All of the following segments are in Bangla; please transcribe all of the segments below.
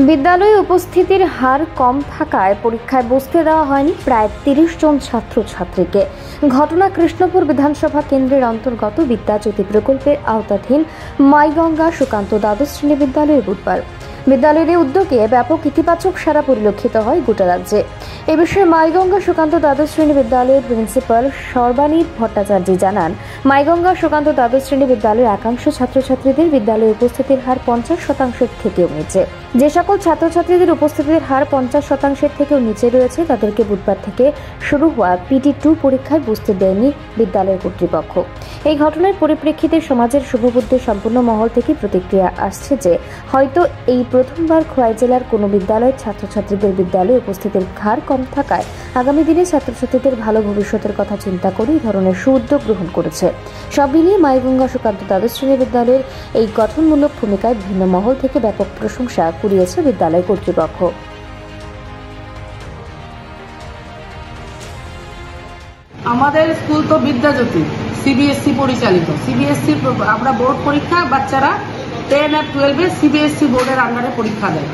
বিদ্যালয়ে উপস্থিতির হার কম থাকায় পরীক্ষায় বসতে দেওয়া হয়নি প্রায় ৩০ জন ছাত্রছাত্রীকে। ঘটনা কৃষ্ণপুর বিধানসভা কেন্দ্রের অন্তর্গত বিদ্যাজ্যোতি প্রকল্পের আওতাধীন মাইগঙ্গা সুকান্ত দ্বাদশ শ্রেণী বিদ্যালয়ে বুধবার। বিদ্যালয়ের উদ্যোগে ব্যাপক ইতিবাচক সাড়া পরিলক্ষিত হয় গোটা রাজ্যে। এ বিষয়ে মাইগঙ্গা সুকান্ত দ্বাদশ শ্রেণী বিদ্যালয়ের প্রিন্সিপাল সর্বানীত ভট্টাচার্য জানান, মাইগঙ্গা সুকান্ত দ্বাদশ শ্রেণী বিদ্যালয়ের একাংশ ছাত্রছাত্রীদের বিদ্যালয়ে উপস্থিতির হার 50% থেকেও নিচে। যে সকল ছাত্রছাত্রীদের উপস্থিতির হার 50% থেকেও নিচে রয়েছে তাদেরকে বুধবার থেকে শুরু হওয়া PT2 পরীক্ষায় বসতে দেয়নি বিদ্যালয় কর্তৃপক্ষ। এই ঘটনার পরিপ্রেক্ষিতে সমাজের শুভবুদ্ধি সম্পন্ন মহল থেকে প্রতিক্রিয়া আসছে যে হয়তো এই প্রথমবার খোয়াই জেলার কোনো বিদ্যালয়ের ছাত্রছাত্রীদের বিদ্যালয়ে উপস্থিতির হার কম থাকায় আগামী দিনে ছাত্রছাত্রীদের ভালো ভবিষ্যতের কথা চিন্তা করে এই ধরনের সুউদ্যোগ গ্রহণ করেছে। সব মিলিয়ে মাইগঙ্গা সুকান্ত দ্বাদশ শ্রেণী বিদ্যালয়ের এই গঠনমূলক ভূমিকায় ভিন্ন মহল থেকে ব্যাপক প্রশংসা কুড়িয়েছে বিদ্যালয় কর্তৃপক্ষ। আমাদের স্কুল তো বিদ্যাজ্যোতি CBSE পরিচালিত। CBSE আমরা বোর্ড পরীক্ষা বাচ্চারা 10 আর 12-এ CBSE বোর্ডের আন্ডারে পরীক্ষা দেয়।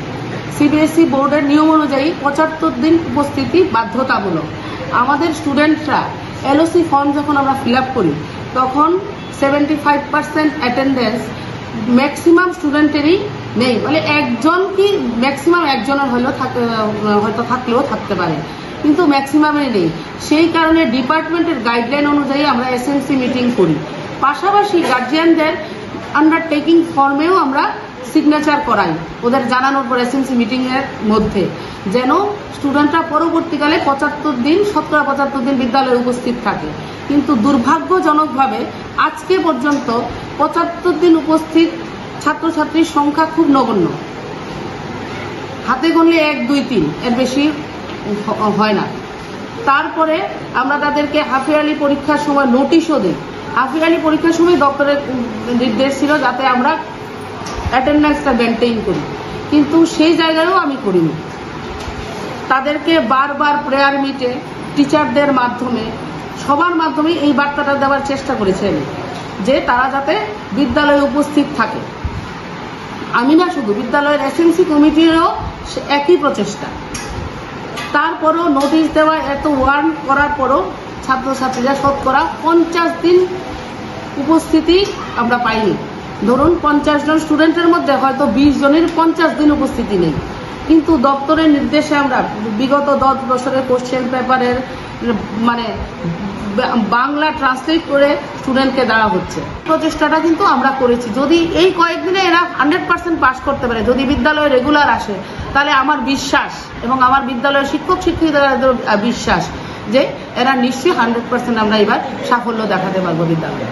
CBSE বোর্ডের নিয়ম অনুযায়ী 75 দিন উপস্থিতি বাধ্যতামূলক। আমাদের স্টুডেন্টরা LOC ফর্ম যখন আমরা ফিল আপ করি তখন 75% অ্যাটেন্ডেন্স ম্যাক্সিমাম স্টুডেন্টেরই নেই, মানে একজন কি ম্যাক্সিমাম একজনের হয়তো থাকলেও থাকতে পারে, কিন্তু ম্যাক্সিমামে নেই। সেই কারণে ডিপার্টমেন্টের গাইডলাইন অনুযায়ী আমরা SMC মিটিং করি। পাশাপাশি গার্জিয়ানদের আন্ডারটেকিং ফর্মেও আমরা সিগনেচার করাই ওদের জানানোর পর SMC মিটিং এর মধ্যে, যেন স্টুডেন্টরা পরবর্তীকালে 75 দিন বিদ্যালয়ে উপস্থিত থাকে। কিন্তু দুর্ভাগ্যজনকভাবে আজকে পর্যন্ত 75 দিন উপস্থিত ছাত্রছাত্রীর সংখ্যা খুব নগণ্য, হাতে গুনলে 1, 2, 3 এর বেশি হয় না। তারপরে আমরা তাদেরকে হাফ ইয়ারলি পরীক্ষার সময় নোটিশও দিই। হাফ ইয়ারলি পরীক্ষার সময় দপ্তরের নির্দেশ ছিল যাতে আমরা অ্যাটেন্ডেন্সটা মেনটেইন করি, কিন্তু সেই জায়গায়ও আমি করিনি। তাদেরকে বারবার প্রেয়ার মিটে টিচারদের মাধ্যমে সবার মাধ্যমে এই বার্তাটা দেওয়ার চেষ্টা করেছেন যে তারা যাতে বিদ্যালয়ে উপস্থিত থাকে। আমি না শুধু, বিদ্যালয়ের SMC কমিটিরও একই প্রচেষ্টা। তারপরও নোটিশ দেওয়া, এত ওয়ার্ন করার পরও ছাত্রছাত্রীরা শতকরা 50 দিন উপস্থিতি আমরা পাইনি। ধরুন 50 জন স্টুডেন্টের মধ্যে হয়তো 20 জনের 50 দিন উপস্থিতি নেই, কিন্তু দপ্তরের নির্দেশে আমরা বিগত 10 বছরের কোশ্চেন পেপারের মানে বাংলা ট্রান্সলেট করে স্টুডেন্টকে দেওয়া হচ্ছে। প্রচেষ্টাটা কিন্তু আমরা করেছি। যদি এই কয়েকদিনে এরা 100% পাস করতে পারে, যদি বিদ্যালয়ে রেগুলার আসে, তাহলে আমার বিশ্বাস এবং আমার বিদ্যালয়ের শিক্ষক শিক্ষিকাদের বিশ্বাস যে এরা নিশ্চয়ই 100% আমরা এবার সাফল্য দেখাতে পারবো বিদ্যালয়ে।